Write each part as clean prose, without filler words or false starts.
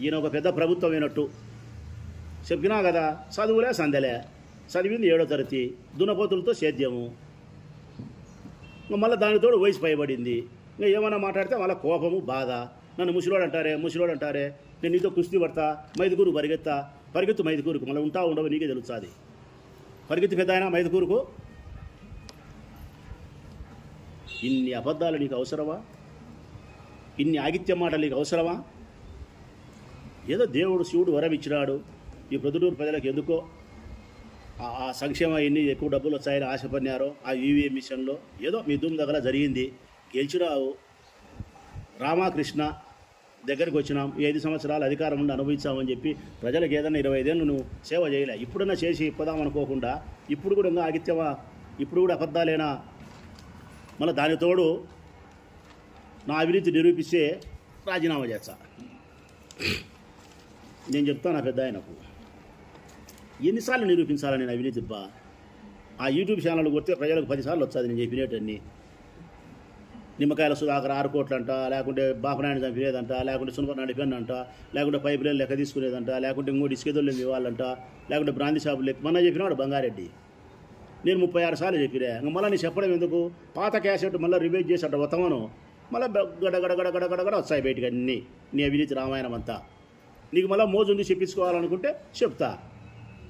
ఈయన ఒక పెద్ద ప్రభుత్వం అయినట్టు చెప్పినా కదా, చదువులే సందెలే, చదివింది 7వ తరగతి, దున్నపోతులతో సేద్యము, మళ్ళీ దానితోడు వయసు పైబడింది. ఇంకా ఏమన్నా మాట్లాడితే మళ్ళీ కోపము బాధ. నన్ను ముసలోడు అంటారే, నేను నీతో కుస్తీ పడతా, మైదుకూరు పరిగెత్తు మైదుకూరుకు, మళ్ళీ ఉంటా ఉండవు నీకే తెలుస్తుంది. పరిగెత్తి పెద్ద ఆయన మైదుకూరుకు. ఇన్ని అబద్ధాలు నీకు అవసరమా? ఇన్ని ఆగిత్య మాటలు నీకు అవసరమా? ఏదో దేవుడు శివుడు వరం ఇచ్చినాడు ఈ ప్రొద్దుటూరు ప్రజలకు. ఎందుకో ఆ సంక్షేమ ఎన్ని ఎక్కువ డబ్బులు వచ్చాయని ఆశపడినారో ఆ ఈవీఎం మిషన్లో ఏదో మీ దుమ్ము దగ్గర జరిగింది. గెలిచినావు, రామకృష్ణ దగ్గరికి వచ్చినాం, 5 సంవత్సరాలు అధికారం ఉండి అనుభవించామని చెప్పి ప్రజలకు ఏదైనా 25 ఏళ్ళు నువ్వు సేవ చేయలే. ఇప్పుడన్నా చేసి ఇప్పదాం అనుకోకుండా ఇప్పుడు కూడా ఇంకా ఆగిత్యమా, ఇప్పుడు కూడా అబద్ధాలేనా? మళ్ళీ దాని తోడు నా అవినీతి నిరూపిస్తే రాజీనామా చేస్తా. నేను చెప్తాను ఆ పెద్ద ఆయనకు, ఎన్నిసార్లు నిరూపించాలని నేను అవినీతి బా? ఆ యూట్యూబ్ ఛానల్ కొడితే ప్రజలకు 10 సార్లు వచ్చాది నేను చెప్పినట్టన్నీ. నిమ్మకాయల సుధాకర్ 6 కోట్లంట, లేకుంటే బాపనాయుడు చంపినేదంట, లేకుంటే సునప నడిపేనంట, లేకుంటే పైపు లైన్ లెక్క తీసుకునేదంట, లేకుంటే ఇంకోటి ఇసుకేదోళ్ళు ఇవ్వాలంట, లేకుంటే బ్రాంతి షాపు లెక్క మొన్న చెప్పినాడు బంగారెడ్డి. నేను 36 సార్లు చెప్పిరే. ఇంకా మళ్ళీ నేను చెప్పడం ఎందుకు? పాత క్యాసెట్ మళ్ళీ రివైజ్ చేసి అట్ట వస్తామను మళ్ళీ గడగడ వచ్చాయి బయటికి అన్నీ నీ అవినీతి రామాయణం అంతా. నీకు మళ్ళీ మోజుండి చెప్పించుకోవాలనుకుంటే చెప్తా.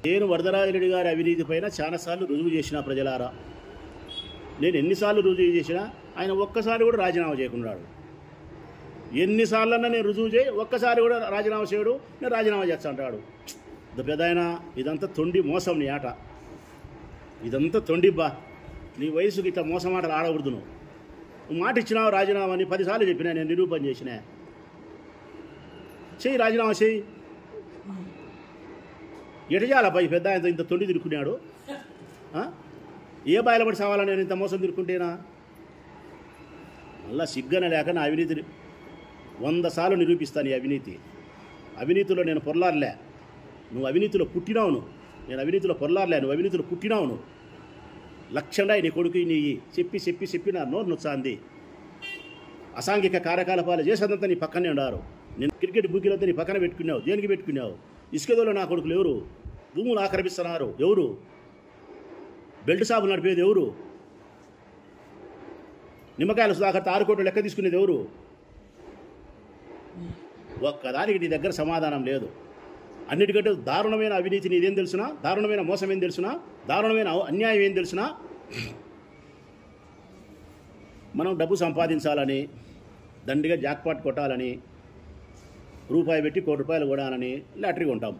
నేను వరదరాజిరెడ్డి గారి అవినీతి పైన చాలాసార్లు రుజువు చేసిన ప్రజలారా. నేను ఎన్నిసార్లు రుజువు చేసినా ఆయన ఒక్కసారి కూడా రాజీనామా చేయకున్నాడు. ఎన్నిసార్లన్నా నేను రుజువు చేయి, ఒక్కసారి కూడా రాజీనామా చేయడు, నేను రాజీనామా చేస్తా అంటాడు. పెద్ద ఆయన ఇదంతా తొండి మోసం నీ ఆట, ఇదంతా తొండిబ్బా. నీ వయసుకి ఇట్లా మోసం ఆటలు ఆడకూడదు. నువ్వు మాట ఇచ్చినావు రాజీనామా అని 10 సార్లు చెప్పినా, నేను నిరూపణ చేసినా. చెయ్యి, రాజీనామా చెయ్యి. ఎటజాలపై పెద్ద ఆయన ఇంత తొండి తిరుక్కున్నాడు. ఏ బయలుపడి సావాలని నేను ఇంత మోసం తిరుక్కుంటేనా? మళ్ళా సిగ్గన లేక నా అవినీతి 100 సార్లు నిరూపిస్తాను. ఈ అవినీతిలో నేను పొరలారలే. నువ్వు అవినీతిలో పుట్టినావు. నేను అవినీతిలో పొరలారలే, నువ్వు అవినీతిలో పుట్టినావు. లక్షండా నీ కొడుకు నీ చెప్పి నా నోరు నొచ్చాంది. అసాంఘిక కార్యకలాపాలు చేసేదంతా నీ పక్కనే ఉన్నారు. నేను క్రికెట్ బుక్కిలంతా నీ పక్కన పెట్టుకున్నావు. దేనికి పెట్టుకున్నావు? ఇసుకదోలో నా కొడుకులు ఎవరు? భూములు ఆక్రమిస్తున్నారు ఎవరు? బెల్ట్ షాపులు నడిపేది ఎవరు? నిమ్మకాయల సుధాకర్ 6 కోట్లు లెక్క తీసుకునేది ఎవరు? ఒక్కదానికి నీ దగ్గర సమాధానం లేదు. అన్నిటికంటే దారుణమైన అవినీతి నీదేం తెలుసునా? దారుణమైన మోసం ఏం తెలుసునా? దారుణమైన అన్యాయం ఏం తెలుసునా? మనం డబ్బు సంపాదించాలని, దండిగా జాక్పాట్ కొట్టాలని, రూపాయి పెట్టి ₹1 కొనాలని లాటరీ కొంటాం.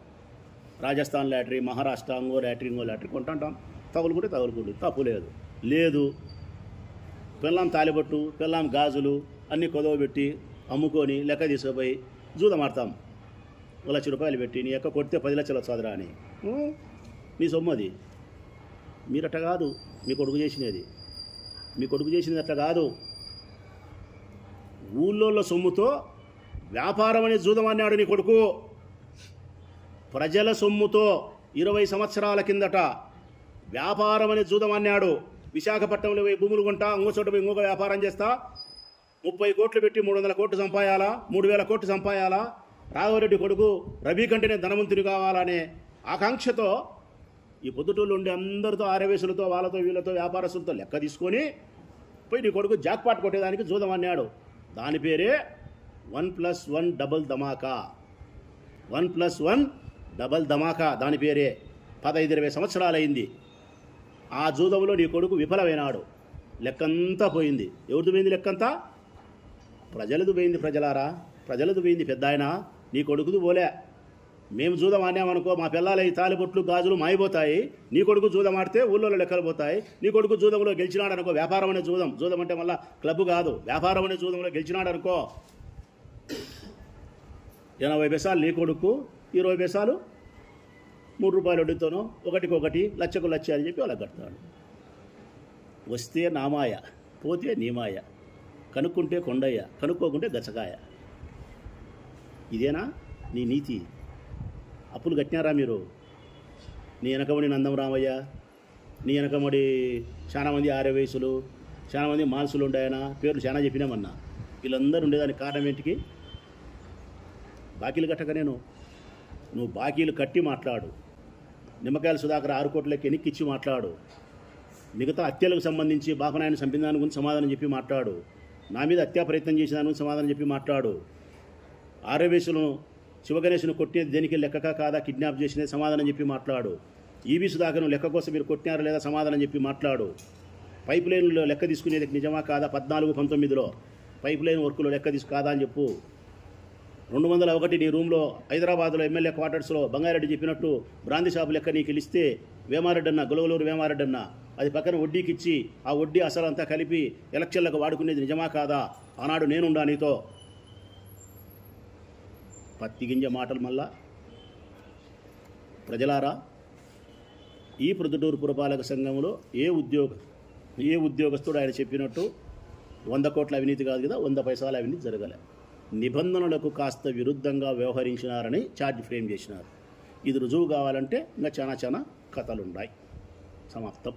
రాజస్థాన్ లాటరీ, మహారాష్ట్ర ఇంకో లాటరీ కొంటాం. తగులుకుంటే తప్పు లేదు. పిల్లం తాలిబొట్టు, పిల్లం గాజులు అన్నీ కొదవబెట్టి అమ్ముకొని లెక్క తీసుకుపోయి జూదమాడతాం. ₹1,00,000 పెట్టి నీ యొక్క కొడితే 10 లక్షలు వచ్చాదిరా అని. మీ సొమ్మది. మీరట్ట కాదు. మీ కొడుకు చేసినది అట్లా కాదు. ఊళ్ళో సొమ్ముతో వ్యాపారం అనే జూదం అన్నాడు నీ కొడుకు. ప్రజల సొమ్ముతో 20 సంవత్సరాల కిందట వ్యాపారం అనే జూదం అన్నాడు. విశాఖపట్నంలో పోయి భూములు కొంటా, ఇంకో చోట పోయి ఇంకొక వ్యాపారం చేస్తా, 30 కోట్లు పెట్టి 300 కోట్లు సంపాయాలా, 3,000 కోట్లు సంపాయాలా, రాఘవరెడ్డి కొడుకు రవి కంటేనే ధనవంతుని కావాలనే ఆకాంక్షతో ఈ పొద్దుటూళ్ళు ఉండే అందరితో ఆరవేసులతో వాళ్ళతో వీళ్ళతో వ్యాపారస్తులతో లెక్క తీసుకొని పోయి నీ కొడుకు జాక్పాట్ కొట్టేదానికి జూదం అన్నాడు. దాని పేరే 1+1 డబుల్ ధమాకా. 1+1 డబల్ ధమాకా దాని పేరే. 15-20 సంవత్సరాలైంది. ఆ జూదంలో నీ కొడుకు విఫలమైనాడు. లెక్కంతా పోయింది. ఎవరిది పోయింది లెక్కంతా? ప్రజలది పోయింది. ప్రజలది పోయింది. పెద్ద ఆయన నీ కొడుకుది పోలే. మేము జూదం ఆడినామనుకో, మా పిల్లలు ఈ తాలిబొట్లు గాజులు మాయిపోతాయి. నీ కొడుకు జూదం ఆడితే ఊళ్ళో లెక్కలు పోతాయి. నీ కొడుకు జూదంలో గెలిచినాడు అనుకో, వ్యాపారం అనే జూదం అంటే మళ్ళీ క్లబ్ కాదు, వ్యాపారం అనే జూదంలో గెలిచినాడు అనుకో, 80 పైసలు నీ కొడుకు, 20 పైసలు ₹3 వడ్డీతోనో ఒకటికొకటి లక్షకు లక్ష అని చెప్పి వాళ్ళకి కడతాడు. వస్తే నామాయ, పోతే నీమాయ, కనుక్కుంటే కొండయ్య, కనుక్కోకుంటే గచ్చకాయ. ఇదేనా నీ నీతి? అప్పులు కట్టినారా మీరు? నీ వెనకమడి నందం రామయ్య, నీ వెనకమడి చాలామంది ఆర్యవయసులు, చాలామంది మాల్సులు ఉండాయన పేర్లు చాలా చెప్పినామన్నా. వీళ్ళందరూ ఉండేదానికి కారణం ఏంటికి? బాకీలు కట్టక నువ్వు బాకీలు కట్టి మాట్లాడు. నిమ్మకాయల సుధాకర్ 6 కోట్లకి ఎనిక్కిచ్చి మాట్లాడు. మిగతా హత్యలకు సంబంధించి బాపనాయని చంపిన దాని గురించి సమాధానం చెప్పి మాట్లాడు. నా మీద హత్యా ప్రయత్నం చేసిన దాని గురించి సమాధానం చెప్పి మాట్లాడు. ఆర్యవేశులను శివగణేశును కొట్టినది దేనికి లెక్కక కాదా, కిడ్నాప్ చేసినది సమాధానం చెప్పి మాట్లాడు. ఈవీ సుధాకర్ను లెక్క కోసం మీరు కొట్టినారా లేదా సమాధానం చెప్పి మాట్లాడు. పైప్ లైన్లో లెక్క తీసుకునేది నిజమా కాదా, 14-19లో పైప్ లైన్ వర్కులో లెక్క కాదా అని చెప్పు. 201 నీ రూమ్లో హైదరాబాద్లో ఎమ్మెల్యే క్వార్టర్స్లో బంగారెడ్డి చెప్పినట్టు బ్రాంతి షాపు లెక్క నీకు ఇస్తే వేమారెడ్డి అన్న, గొలవలూరు వేమారెడ్డి అన్న, అది పక్కన వడ్డీకి ఇచ్చి ఆ వడ్డీ అసలు అంతా కలిపి ఎలక్షన్లకు వాడుకునేది నిజమా కాదా? ఆనాడు నేనుండా నీతో. పత్తి గింజ మాటలు. మళ్ళా ప్రజలారా, ఈ ప్రొద్దుటూరు పురపాలక సంఘంలో ఏ ఉద్యోగస్తుడు ఆయన చెప్పినట్టు 100 కోట్ల అవినీతి కాదు కదా, 100 పైసల అవినీతి జరగలే. నిబంధనలకు కాస్త విరుద్ధంగా వ్యవహరించినారని ఛార్జ్ ఫ్రేమ్ చేసినారు. ఇది రుజువు కావాలంటే ఇంకా చాలా కథలున్నాయి. సమాప్తం.